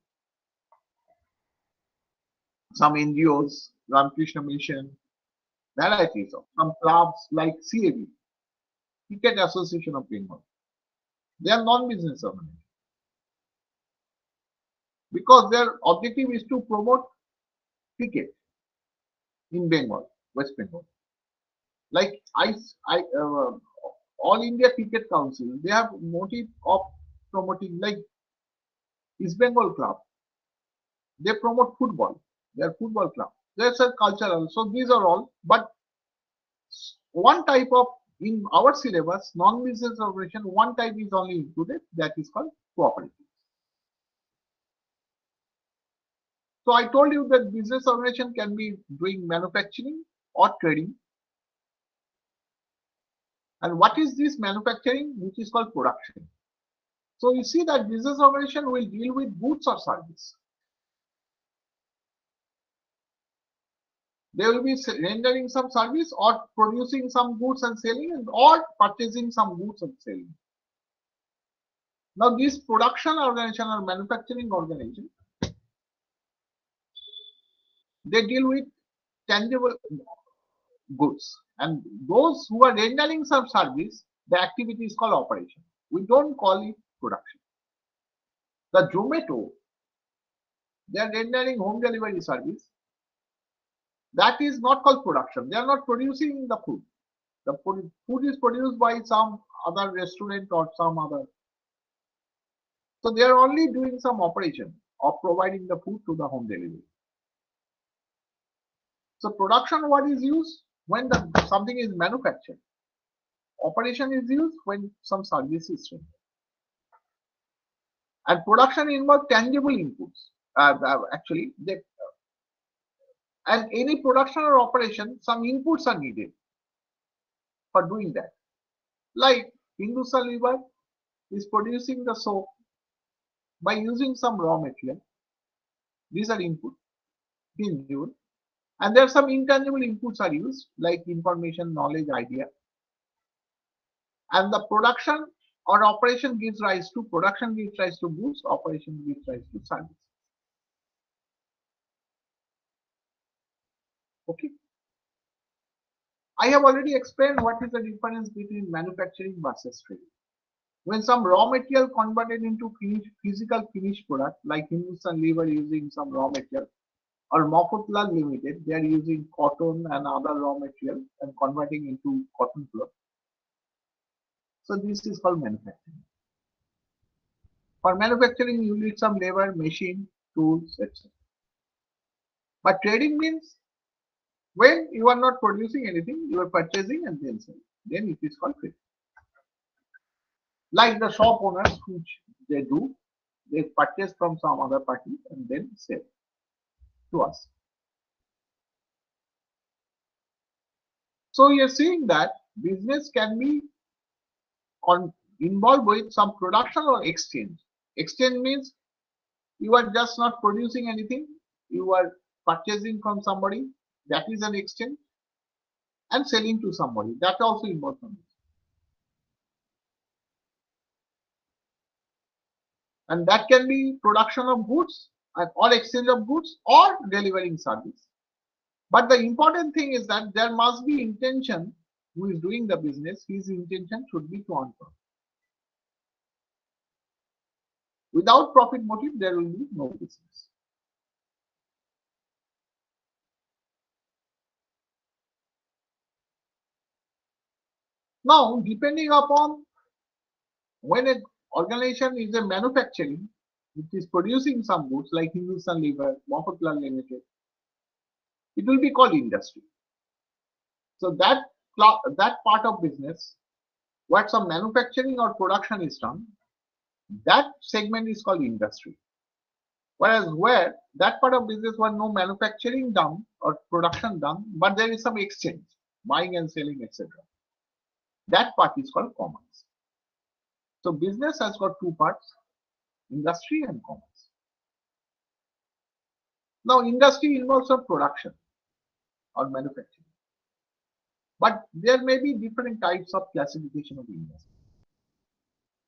some NGOs, Ramakrishna Mission, varieties of some clubs like CAB, Cricket Association of Bengal. They are non-business organizations because their objective is to promote cricket in Bengal, West Bengal. Like All India Cricket Council, they have motive of promoting, like East Bengal Club. They promote football. They are football club. There's a cultural. So these are all. But one type of, in our syllabus, non-business organization, one type is only included. That is called cooperative. So I told you that business organization can be doing manufacturing or trading. And what is this manufacturing, which is called production? So you see that business organization will deal with goods or service. They will be rendering some service or producing some goods and selling, and or purchasing some goods and selling. Now this production organization or manufacturing organization, they deal with tangible goods, and those who are rendering some service, the activity is called operation. We don't call it production. The Zomato, they are rendering home delivery service. That is not called production. They are not producing the food. The food is produced by some other restaurant or some other. So they are only doing some operation of providing the food to the home delivery. So production word is used when something is manufactured. Operation is used when some service is rendered. And production involves tangible inputs. Actually, and any production or operation, some inputs are needed for doing that. Like Hindustan Lever is producing the soap by using some raw material. These are input, tangible. And there are some intangible inputs are used, like information, knowledge, idea. And the production or operation gives rise to, production gives rise to goods, operation gives rise to service. Okay. I have already explained what is the difference between manufacturing versus trading. When some raw material converted into physical finished product, like Hindustan Lever using some raw material, or Moffatlal Limited, they are using cotton and other raw material and converting into cotton cloth. So this is called manufacturing. For manufacturing, you need some labor, machine, tools, etc. But trading means when you are not producing anything, you are purchasing and then selling. Then it is called trading. Like the shop owners, which they do, they purchase from some other party and then sell to us. So you're seeing that business can be involved with some production or exchange. Exchange means you are just not producing anything, you are purchasing from somebody, that is an exchange, and selling to somebody, that also involves something. And that can be production of goods or exchange of goods or delivering service. But the important thing is that there must be intention. Who is doing the business, his intention should be to earn profit. Without profit motive, there will be no business. Now, depending upon when an organization is a manufacturing, which is producing some goods like Hindustan Lever, Mofatlar Limited, it will be called industry. So that part of business, where some manufacturing or production is done, that segment is called industry. Whereas where that part of business where no manufacturing done or production done, but there is some exchange, buying and selling, etc. That part is called commerce. So business has got two parts, industry and commerce. Now industry involves some production or manufacturing. But there may be different types of classification of industry.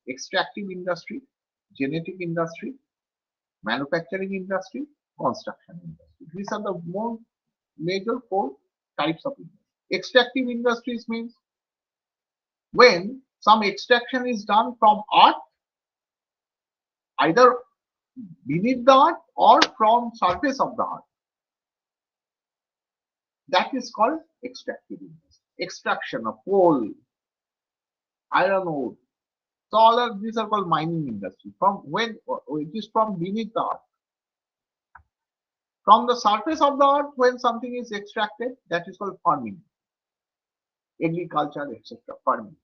Extractive industry, genetic industry, manufacturing industry, construction industry. These are the more major four types of industry. Extractive industries means when some extraction is done from earth, either beneath the earth or from surface of the earth. That is called extractive industry. Extraction of coal, iron ore. So all of these are called mining industry. From when it is from beneath the earth. From the surface of the earth, when something is extracted, that is called farming, agriculture, etc. Farming.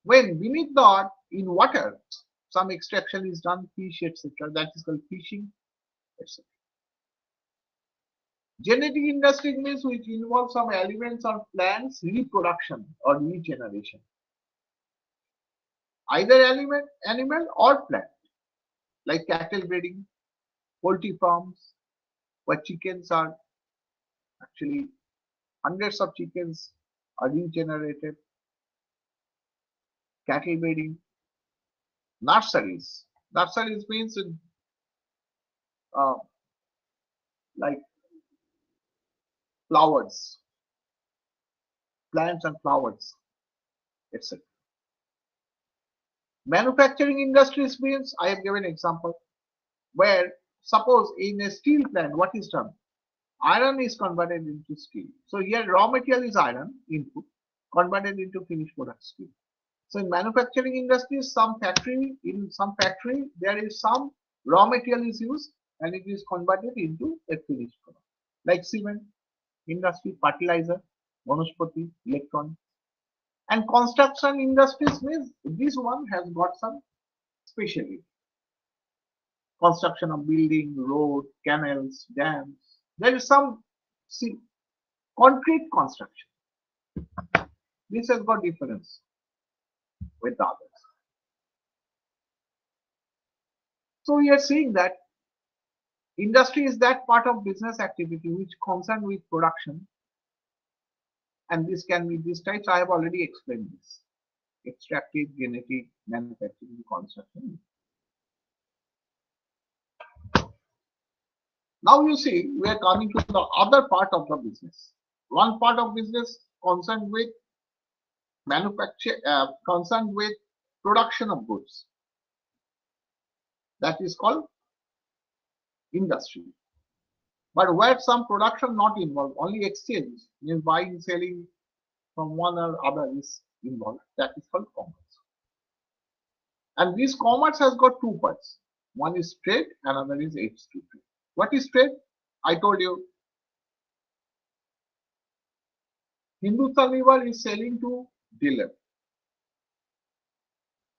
When beneath the earth, in water, some extraction is done, fish, etc. That is called fishing, etc. Genetic industry means which involves some elements of plants reproduction or regeneration. Either animal or plant, like cattle breeding, poultry farms, where chickens are actually hundreds of chickens are regenerated, cattle breeding, nurseries. Nurseries means like flowers, plants and flowers, etc. Manufacturing industries means, I have given an example, where suppose in a steel plant, what is done? Iron is converted into steel. So here raw material is iron input, converted into finished product steel. So in manufacturing industries, in some factory, there is some raw material is used and it is converted into a finished product. Like cement, industry, fertilizer, monospati, electronics. And construction industries means this one has got some specialty. Construction of building, road, canals, dams. There is some concrete construction. This has got difference with the others. So we are seeing that industry is that part of business activity which concerned with production, and this can be these types. I have already explained this: extractive, genetic, manufacturing, construction. Now you see we are coming to the other part of the business. One part of business concerned with manufacture, concerned with production of goods. That is called industry. But where some production not involved, only exchange, means buying, selling from one or other is involved. That is called commerce. And this commerce has got two parts. One is trade, another is aids to trade. What is trade? I told you. Hindustan Lever is selling to dealer.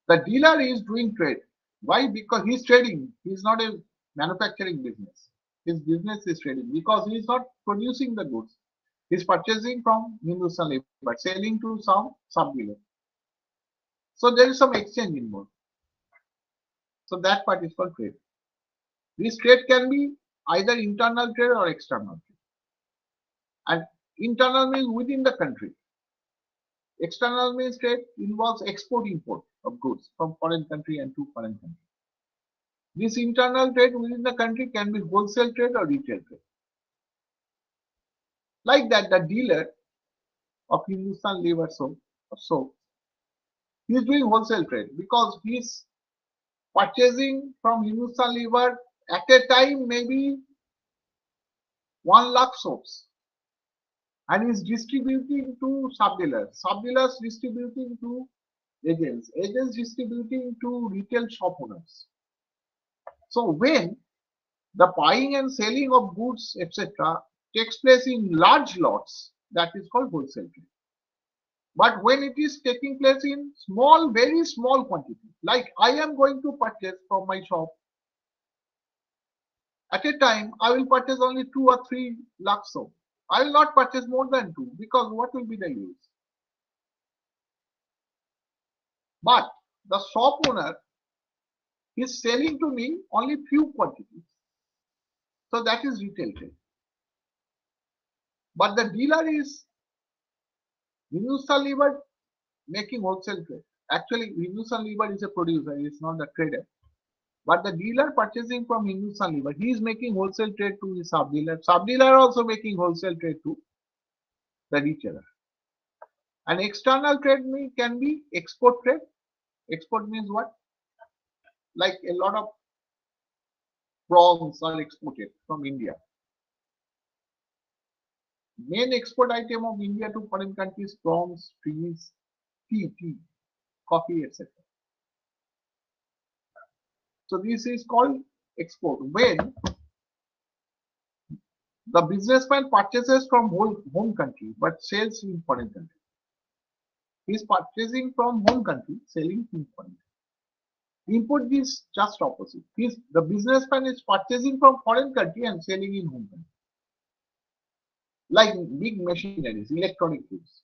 The dealer is doing trade. Why? Because he's trading. He's not a manufacturing business. His business is trading because he is not producing the goods. He's purchasing from Hindustan Lever, selling to some sub-dealer. So there is some exchange involved. So that part is called trade. This trade can be either internal trade or external trade. And internal means within the country. External means trade involves export-import of goods from foreign country and to foreign country. This internal trade within the country can be wholesale trade or retail trade. Like that, the dealer of Hindustan Lever soap, he is doing wholesale trade because he is purchasing from Hindustan Lever at a time maybe 1 lakh soaps, and is distributing to sub-dealers, sub-dealers distributing to agents, agents distributing to retail shop owners. So when the buying and selling of goods, etc., takes place in large lots, that is called wholesale trade. But when it is taking place in small, very small quantity, like I am going to purchase from my shop, at a time I will purchase only 2 or 3 lakh soap. I will not purchase more than 2 because what will be the use? But the shop owner is selling to me only few quantities. So that is retail trade. But the dealer is Hindustan Lever making wholesale trade. Actually, Hindustan Lever is a producer, he is not a trader. But the dealer purchasing from Hindustan Lever, he is making wholesale trade to his sub-dealer. Sub-dealer also making wholesale trade to the retailer. And external trade can be export trade. Export means what? Like a lot of prawns are exported from India. Main export item of India to foreign countries: prawns, trees, tea, coffee, etc. So this is called export. When the businessman purchases from home country but sells in foreign country, he is purchasing from home country, selling in foreign country. Import is just opposite. The businessman is purchasing from foreign country and selling in home country. Like big machineries, electronic goods.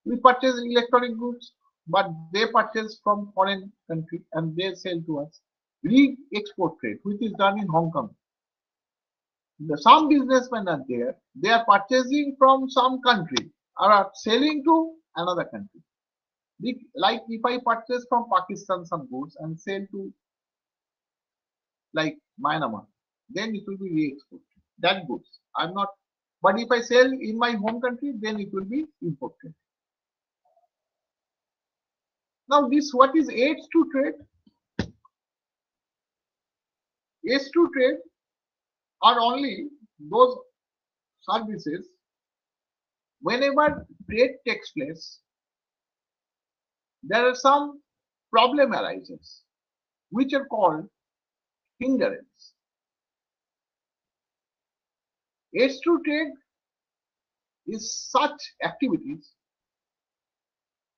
We purchase electronic goods, but they purchase from foreign country and they sell to us. Re-export trade, which is done in Hong Kong. Some businessmen are there, they are purchasing from some country or are selling to another country. Like if I purchase from Pakistan some goods and sell to like Myanmar, then it will be re-export. That goods. I'm not, but if I sell in my home country, then it will be imported. Now this, what is aids to trade? Aids to trade are only those services whenever trade takes place, there are some problem arises which are called hindrance. Aids to trade is such activities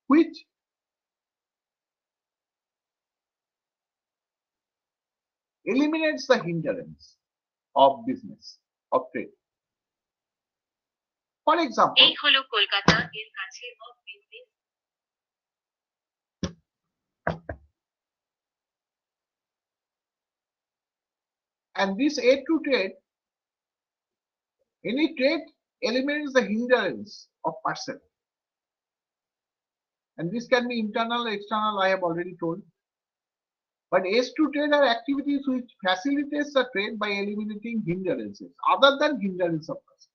which eliminates the hindrance of business, of trade. For example, IGNOU Kolkata এর কাছে of business. and this aid to trade, any trade eliminates the hindrance of person. And this can be internal or external, I have already told. But aids to trade are activities which facilitates the trade by eliminating hindrances other than hindrance of person.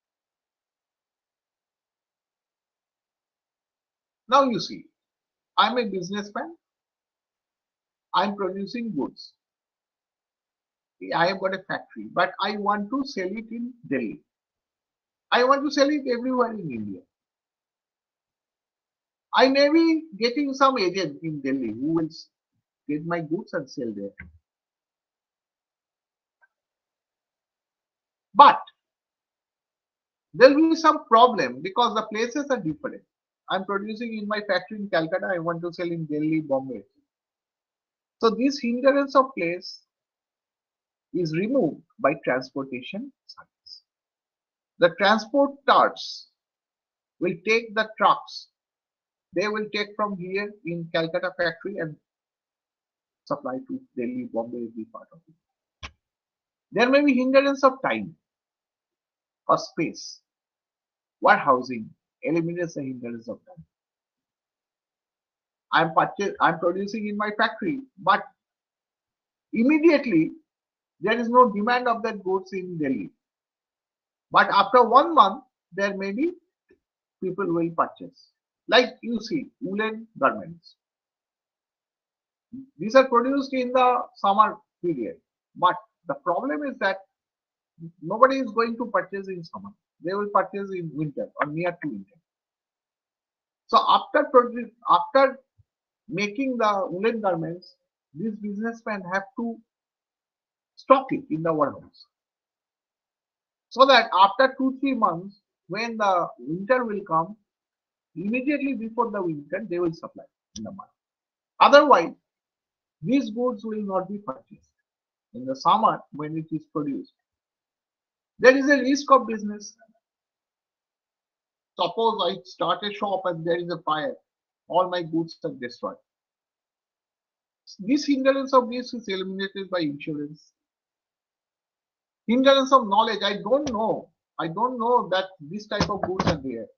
Now you see, I'm a businessman, I'm producing goods. I have got a factory, but I want to sell it in Delhi. I want to sell it everywhere in India. I may be getting some agent in Delhi who will get my goods and sell there. But there will be some problem because the places are different. I'm producing in my factory in Calcutta, I want to sell in Delhi, Bombay. So this hindrance of place is removed by transportation service. The transporters will take the trucks they will take from here in Calcutta factory and supply to Delhi, Bombay, every part of it. There may be hindrance of time or space. Warehousing eliminates the hindrance of time. I'm producing in my factory, but immediately there is no demand of that goods in Delhi. But after 1 month, there may be people will purchase. Like you see, woolen garments. These are produced in the summer period. But the problem is that nobody is going to purchase in summer. They will purchase in winter or near to winter. So after making the woolen garments, these businessmen have to stock it in the warehouse. So that after 2-3 months, when the winter will come, immediately before the winter, they will supply in the market. Otherwise, these goods will not be purchased in the summer when it is produced. There is a risk of business. Suppose I start a shop and there is a fire, all my goods are destroyed. This hindrance of this is eliminated by insurance. Hindrance of knowledge, I don't know that this type of goods are there.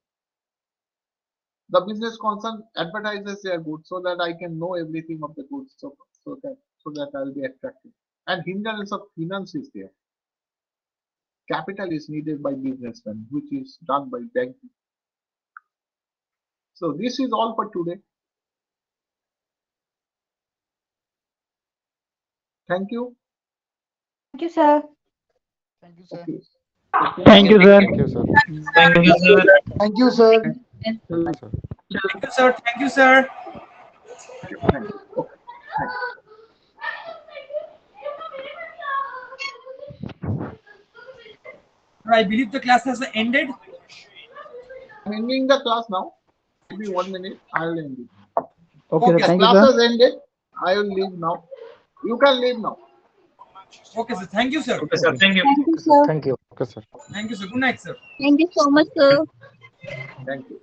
The business concern advertises their goods so that I can know everything of the goods, so that I'll be attractive. And hindrance of finance is there. Capital is needed by businessmen, which is done by banking. So this is all for today. Thank you. Thank you, sir. Thank you, sir. Okay. Thank you, sir. Thank you, sir. Thank you, sir. Thank you, sir. Thank you, sir. Thank you, sir. Thank you. Okay. Thank you. I believe the class has ended. I'm ending the class now. Give me 1 minute. I'll end it. Okay, The sir. Thank you, class sir. has ended. I will leave now. You can leave now. Okay, sir. Thank you, sir. Okay, sir. Thank you. Thank you, sir. Thank you. Okay, sir. Thank you, sir. Good night, sir. Thank you so much, sir. Thank you.